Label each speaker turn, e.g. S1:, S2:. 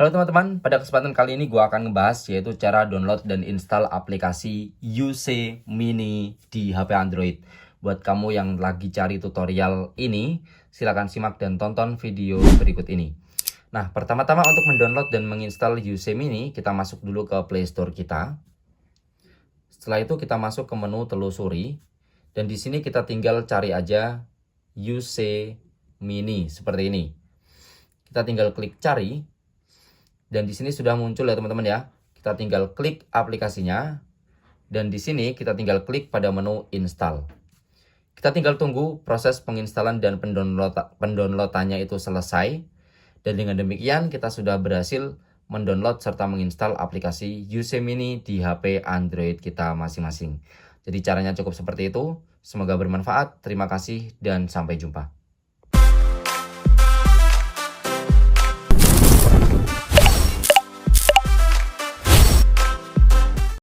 S1: Halo teman-teman, pada kesempatan kali ini gue akan ngebahas yaitu cara download dan install aplikasi UC Mini di HP Android. Buat kamu yang lagi cari tutorial ini, silahkan simak dan tonton video berikut ini. Nah, pertama-tama untuk mendownload dan menginstal UC Mini, kita masuk dulu ke Play Store kita. Setelah itu kita masuk ke menu telusuri, dan di sini kita tinggal cari aja UC Mini seperti ini. Kita tinggal klik cari. Dan di sini sudah muncul ya teman-teman ya. Kita tinggal klik aplikasinya. Dan di sini kita tinggal klik pada menu install. Kita tinggal tunggu proses penginstalan dan pendownloadannya itu selesai. Dan dengan demikian kita sudah berhasil mendownload serta menginstal aplikasi UC Mini di HP Android kita masing-masing. Jadi caranya cukup seperti itu. Semoga bermanfaat. Terima kasih dan sampai jumpa.